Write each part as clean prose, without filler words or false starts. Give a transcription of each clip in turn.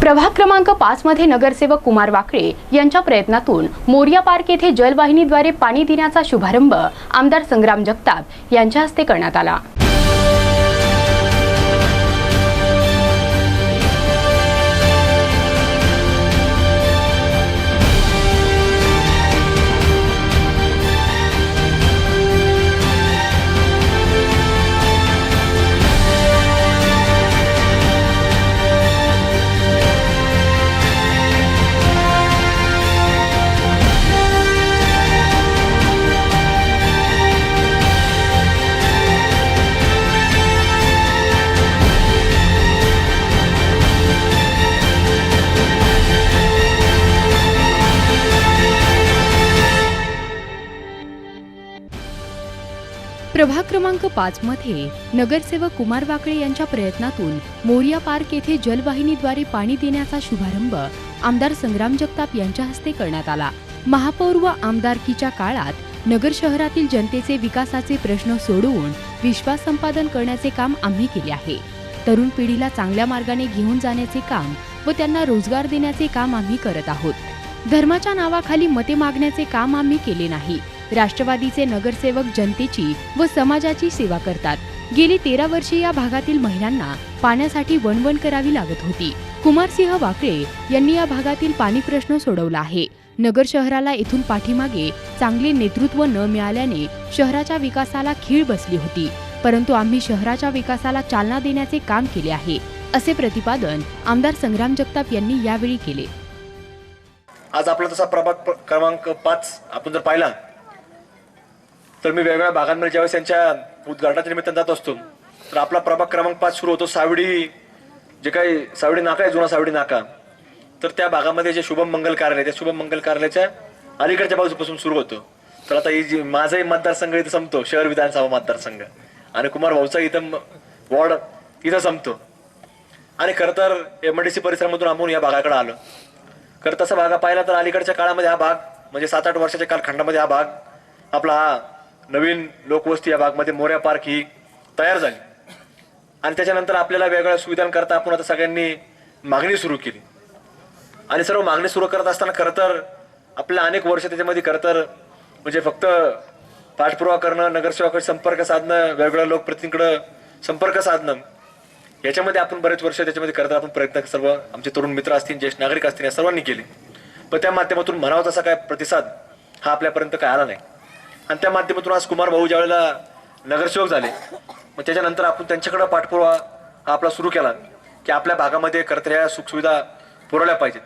प्रभाग क्रमांक 5 मध्ये नगरसेवक कुमार वाकळे यांच्या प्रयत्नातून मोरिया पार्क येथे जलवाहिनीद्वारे पाणी देण्याचा शुभारंभ आमदार संग्राम जगताप यांच्या हस्ते करण्यात आला। प्रभाग क्रमांक 5 मध्ये नगरसेवक कुमार वाकळे यांच्या प्रयत्नातून मोरिया पार्क येथे जलवाहिनीद्वारे पाणी देण्याचा शुभारंभ आमदार संग्राम जगताप यांच्या हस्ते करण्यात आला। महापौर व आमदारकीच्या काळात नगर शहरातील जनतेचे विकासाचे प्रश्न सोडवून विश्वास संपादन करण्याचे काम आम्ही केले आहे। तरुण पिढीला चांगल्या मार्गाने घेऊन जाण्याचे काम व त्यांना रोजगार देण्याचे काम आम्ही करत आहोत। धर्माच्या नावाखाली मते मागण्याचे काम आम्ही केले नाही। राष्ट्रवादीचे नगरसेवक जनतेची व समाजाची सेवा करतात। गेली 13 वर्षे या भागातील महिलांना पाण्यासाठी वणवण करावी लागत होती। कुमारसिंह वाकळे यांनी या भागातील पाणी प्रश्न सोडवला आहे। नगर शहराला इथून पाठीमागे चांगले नेतृत्व न मिळाल्याने शहराच्या विकासाला खीळ बसली होती, परंतु आम्ही शहराच्या विकासाला चालना देण्याचे काम केले आहे, असे प्रतिपादन आमदार संग्राम जगताप यांनी यावेळी केले। आज आपला तसा प्रभाग क्रमांक 5 आपण जर पाहिला तर मी वेगवेगळ्या भागांमध्ये ज्यावेळेस त्यांच्या उद्घाटनाच्या निमित्तानं जात असतो तर आपला प्रभाग क्रमांक 5 सुरू होतो सावडी, जे काही सावडी नाका आहे, जुना सावडी नाका, तर त्या भागामध्ये जे शुभम मंगल कार्यालय, त्या शुभम मंगल कार्यालयाच्या अलीकडच्या बाजूपासून सुरू होतो। तर आता ही जी माझाही मतदारसंघ इथं संपतो, शहर विधानसभा मतदारसंघ, आणि कुमार भाऊचा इथं वॉर्ड इथं संपतो। आणि खरं तर MIDC परिसरामधून आम्ही या भागाकडे आलो। खरं तसा भाग पाहिला तर अलीकडच्या काळामध्ये हा भाग म्हणजे 7-8 वर्षाच्या कालखंडामध्ये हा भाग आपला हा नवीन लोकवस्ती या भागमध्ये मोरिया पार्क ही तयार झाली। आणि त्याच्यानंतर आपल्याला वेगवेगळ्या सुविधांकरता आपण आता सगळ्यांनी मागणी सुरू केली। आणि सर्व मागणी सुरू करत असताना खरं तर आपल्याला अनेक वर्ष त्याच्यामध्ये खरं तर म्हणजे फक्त पाठपुरावा करणं, नगरसेवकाशी संपर्क साधणं, वेगवेगळ्या लोकप्रतिनिधींकडे संपर्क साधणं, याच्यामध्ये आपण बरेच वर्ष त्याच्यामध्ये करत आपण प्रयत्न सर्व आमचे तरुण मित्र असतील, ज्येष्ठ नागरिक असतील, या सर्वांनी केले। पण त्या माध्यमातून म्हणावा तसा काय प्रतिसाद हा आपल्यापर्यंत काय आला नाही। आणि त्या माध्यमातून आज कुमार भाऊ ज्यावेळेला नगरसेवक झाले, मग त्याच्यानंतर आपण त्यांच्याकडे पाठपुरावा हा आपला सुरू केला की आपल्या भागामध्ये खरं तर या सुखसुविधा पुरवल्या पाहिजेत।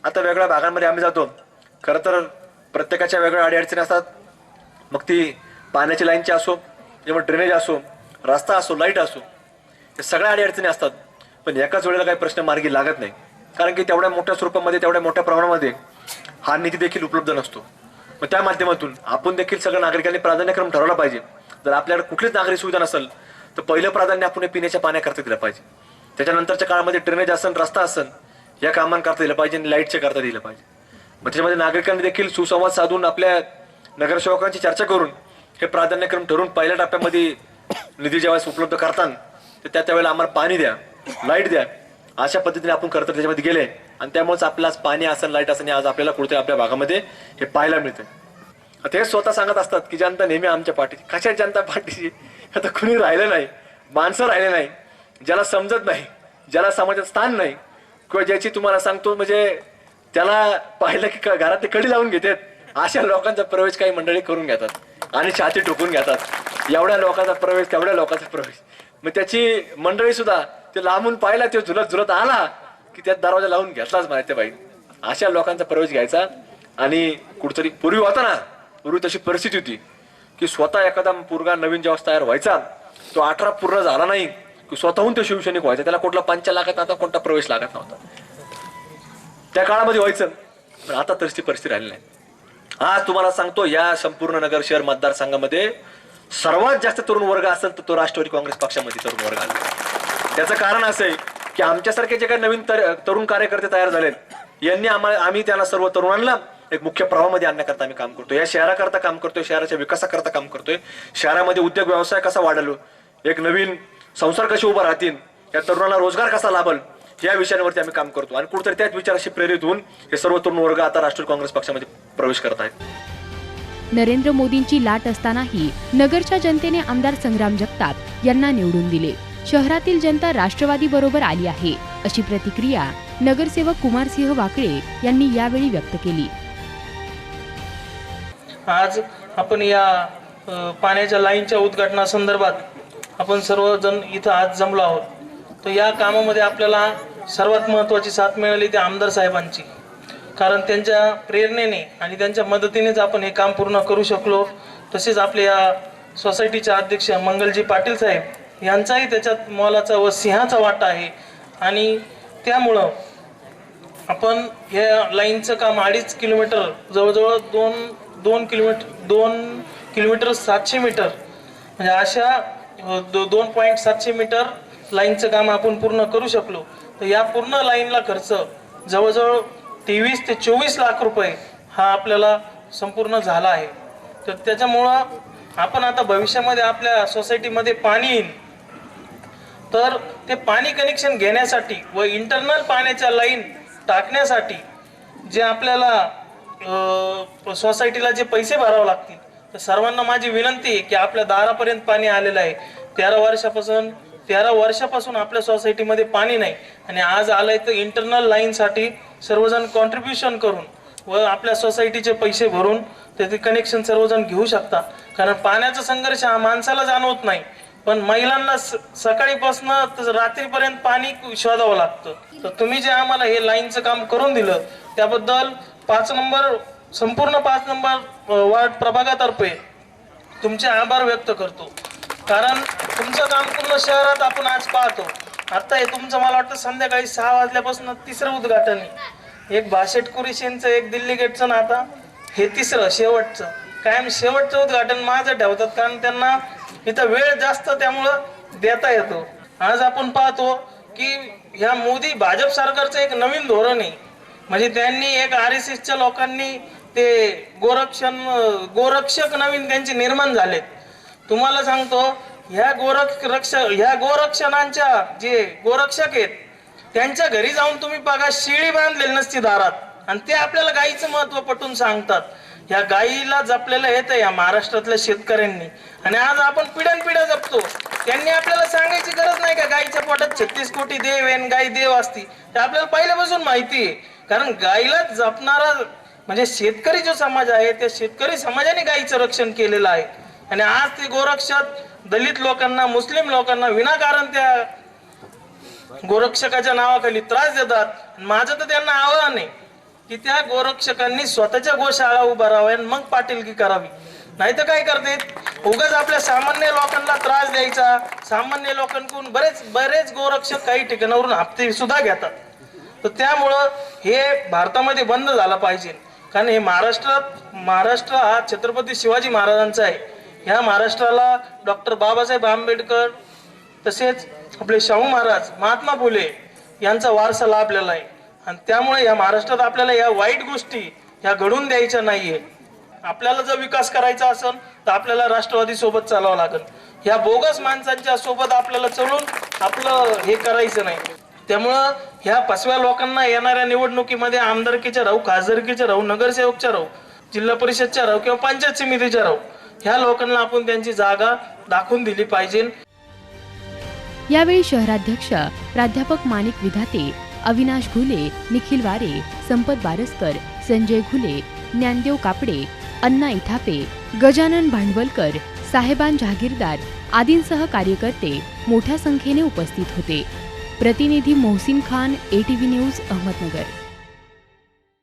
आता वेगवेगळ्या भागांमध्ये आम्ही जातो, खरं तर प्रत्येकाच्या वेगळ्या अडीअडचणी असतात, मग ती पाण्याची लाईनची असो, किंवा ड्रेनेज असो, रस्ता असो, लाईट असो, हे सगळ्या अडीअडचणी असतात। पण एकाच वेळेला काही प्रश्न मार्गी लागत नाही, कारण की तेवढ्या मोठ्या स्वरूपामध्ये, तेवढ्या मोठ्या प्रमाणामध्ये हा निधी देखील उपलब्ध नसतो। मग त्या माध्यमातून आपण देखील सगळ्या नागरिकांनी प्राधान्यक्रम ठरवला पाहिजे। जर आपल्याकडे कुठलीच नागरिक सुविधा नसेल तर पहिलं प्राधान्य आपण पिण्याच्या पाण्याकरता दिलं पाहिजे। त्याच्यानंतरच्या काळामध्ये ड्रेनेज असेल, रस्ता असेल, या कामांकरता दिलं पाहिजे आणि लाईटच्या करता दिलं पाहिजे। मग त्याच्यामध्ये नागरिकांनी देखील सुसंवाद साधून आपल्या नगरसेवकांची चर्चा करून हे प्राधान्यक्रम ठरवून पहिल्या टप्प्यामध्ये निधी ज्यावेळेस उपलब्ध करतात तर त्यावेळेला आम्हाला पाणी द्या, लाईट द्या, अशा पद्धतीने आपण खरं तर त्याच्यामध्ये गेले। आणि त्यामुळेच आपल्याला पाणी असेल, लाईट असेल, आज आपल्याला कुठे आपल्या भागामध्ये हे पाहायला मिळतं। आता हे स्वतः सांगत असतात की जनता नेहमी आमच्या पाठीची। कशा जनता पाठीची? आता कुणी राहिलं नाही, माणसं राहिले नाही, ज्याला समजत नाही, ज्याला समाजात स्थान नाही, किंवा ज्याची तुम्हाला सांगतो म्हणजे त्याला पाहिलं की घरात ते कडी लावून घेतात, अशा लोकांचा प्रवेश काही मंडळी करून घेतात आणि छाती ठोकून घेतात। एवढ्या लोकांचा प्रवेश, तेवढ्या लोकांचा प्रवेश, मग त्याची मंडळी सुद्धा ते लांबून पाहिला, ते झुलत झुलत आला की त्यात दरवाजा लावून घेतलाच माहिती बाई। अशा लोकांचा प्रवेश घ्यायचा। आणि कुठतरी पूर्वी होता ना, पूर्वी तशी परिस्थिती होती की स्वतः एखादा पोरगा नवीन जेव्हा तयार व्हायचा, तो 18 पूर्ण झाला नाही की स्वतःहून तो शिवसैनिक व्हायचा, त्याला कुठला पंच लागत नव्हता, कोणता प्रवेश लागत नव्हता, त्या काळामध्ये व्हायचं। पण आता तशी परिस्थिती राहिली नाही। आज तुम्हाला सांगतो या संपूर्ण नगर शहर मतदारसंघामध्ये सर्वात जास्त तरुण वर्ग असेल तर तो राष्ट्रवादी काँग्रेस पक्षामध्ये तरुण वर्ग आला। त्याचं कारण असं आहे की आमच्यासारखे जे काही नवीन तरुण कार्यकर्ते तयार झालेत, यांनी आम्ही त्यांना सर्व तरुणांना एक मुख्य प्रवाहामध्ये आणण्याकरता आम्ही काम करतोय, या शहराकरता काम करतोय, शहराच्या विकासाकरता काम करतोय, शहरामध्ये उद्योग व्यवसाय कसा वाढलो, एक नवीन संसार कसे उभा राहतील, या तरुणाला रोजगार कसा लाभल, या विषयांवरती आम्ही काम करतो आणि कुठेतरी त्याच विचाराशी प्रेरित होऊन हे सर्व तरुण वर्ग आता राष्ट्रीय काँग्रेस पक्षामध्ये प्रवेश करत आहेत. नरेंद्र मोदींची लाट असतानाही नगरच्या जनतेने आमदार संग्राम जगताप यांना निवडून दिले. शहरातील जनता राष्ट्रवादी बरोबर आली आहे, अशी प्रतिक्रिया नगरसेवक कुमारसिंह वाकळे यांनी यावेळी व्यक्त केली. आज आपण या पाण्याच्या लाईनच्या उद्घाटनासंदर्भात आपण सर्वजण इथं आज जमलो आहोत. तर या कामामध्ये आपल्याला सर्वात महत्त्वाची साथ मिळाली ती आमदार साहेबांची, कारण त्यांच्या प्रेरणेने आणि त्यांच्या मदतीनेच आपण हे काम पूर्ण करू शकलो. तसेच आपल्या या सोसायटीचे अध्यक्ष मंगलजी पाटील साहेब यांचाही त्याच्यात मोलाचा व सिंहाचा वाटा आहे आणि त्यामुळं आपण या लाईनचं काम 2.5 किलोमीटर जवळजवळ 2 किलोमीटर 700 मीटर म्हणजे अशा 2.700 मीटर लाईनचं काम आपण पूर्ण करू शकलो. तर या पूर्ण लाईनला खर्च जवळजवळ 23 ते 24 लाख रुपये हा आपल्याला संपूर्ण झाला आहे. तर त्याच्यामुळं आपण आता भविष्यामध्ये आपल्या सोसायटीमध्ये पाणी येईल तर ते पाणी कनेक्शन घेण्यासाठी व इंटरनल पाण्याच्या लाईन टाकण्यासाठी जे आपल्याला सोसायटीला जे पैसे भरावे लागतील, तर सर्वांना माझी विनंती आहे की आपल्या दारापर्यंत पाणी आलेलं आहे. 13 वर्षापासून आपल्या सोसायटीमध्ये पाणी नाही आणि आज आलंय तर इंटरनल लाईनसाठी सर्वजण कॉन्ट्रीब्युशन करून व आपल्या सोसायटीचे पैसे भरून ते कनेक्शन सर्वजण घेऊ शकता. कारण पाण्याचा संघर्ष हा माणसाला जाणवत नाही, पण महिलांना सकाळीपासून रात्रीपर्यंत पाणी शोधावं लागतं. तर तुम्ही जे आम्हाला हे लाईनचं काम करून दिलं त्याबद्दल 5 नंबर वार्ड प्रभागातर्फे तुमचे आभार व्यक्त करतो. कारण तुमचं काम पूर्ण शहरात आपण आज पाहतो. आता हे तुमचं मला वाटतं संध्याकाळी 6 वाजल्यापासून 3रं उद्घाटन आहे. एक भाषेट कुरिशींचं, एक दिल्ली गेटचं ना आता हे 3रं शेवटचं. कायम शेवटचं उद्घाटन माझं ठेवतात कारण त्यांना इथं वेळ जास्त त्यामुळं देता येतो. आज आपण पाहतो की ह्या मोदी भाजप सरकारचं एक नवीन धोरण आहे. म्हणजे त्यांनी एक RSSच्या लोकांनी ते गोरक्षक नवीन त्यांचे निर्माण झालेत. तुम्हाला सांगतो ह्या गोरक्षणांच्या जे गोरक्षक आहेत त्यांच्या घरी जाऊन तुम्ही बघा, शेळी बांधलेली नसती दारात आणि ते आपल्याला गाईचं महत्व पटवून सांगतात. या गाईला जपलेलं येतं या महाराष्ट्रातल्या शेतकऱ्यांनी आणि आज आपण पिढ्यानपिढ्या जपतो. त्यांनी आपल्याला सांगायची गरज नाही का गाईच्या पोटात 36 कोटी देव आहे, गाई देव असती. ते आपल्याला पहिल्यापासून माहिती आहे. कारण गाईला जपणारा म्हणजे शेतकरी जो समाज आहे त्या शेतकरी समाजाने गाईचं रक्षण केलेलं आहे आणि आज ते गोरक्षक दलित लोकांना, मुस्लिम लोकांना विनाकारण त्या गोरक्षकाच्या नावाखाली त्रास देतात. माझं तर त्यांना आव्हान आहे की त्या गोरक्षकांनी स्वतःच्या गोशाळा उभाराव्या आणि मग पाटीलकी करावी. नाही तर काय करते, उगाच आपल्या सामान्य लोकांना त्रास द्यायचा. सामान्य लोकांकडून बरेच गोरक्षक काही ठिकाणावरून हप्ते सुद्धा घेतात. तर त्यामुळं हे भारतामध्ये बंद झालं पाहिजे. कारण हे महाराष्ट्र हा छत्रपती शिवाजी महाराजांचा आहे. ह्या महाराष्ट्राला डॉक्टर बाबासाहेब आंबेडकर तसेच आपले शाहू महाराज, महात्मा फुले यांचा वारसा लाभलेला आहे आणि त्यामुळे या महाराष्ट्रात आपल्याला या वाईट गोष्टी ह्या घडून द्यायच्या नाहीये. आपल्याला जर विकास करायचा असेल तर आपल्याला राष्ट्रवादी सोबत चालावं लागेल. ह्या बोगस माणसांच्या सोबत आपल्याला चढून आपलं हे करायचं नाही. त्यामुळं ह्या फसव्या लोकांना येणाऱ्या निवडणुकीमध्ये आमदारकीच्या राहू, खासदारकीच्या राहू, नगरसेवकच्या राहू, जिल्हा परिषदच्या राहू किंवा पंचायत समितीच्या राहू, ह्या लोकांना आपण त्यांची जागा दाखवून दिली पाहिजे. यावेळी शहराध्यक्ष प्राध्यापक माणिक विधाते, अविनाश घुले, निखिल वारे, संपत बारसकर, संजय घुले, ज्ञानदेव कापडे, अण्णा इथापे, गजानन भांडवलकर, साहेबान जहागीरदार आदींसह कार्यकर्ते मोठ्या संख्येने उपस्थित होते. प्रतिनिधी मोहसिन खान, ATV न्यूज, अहमदनगर.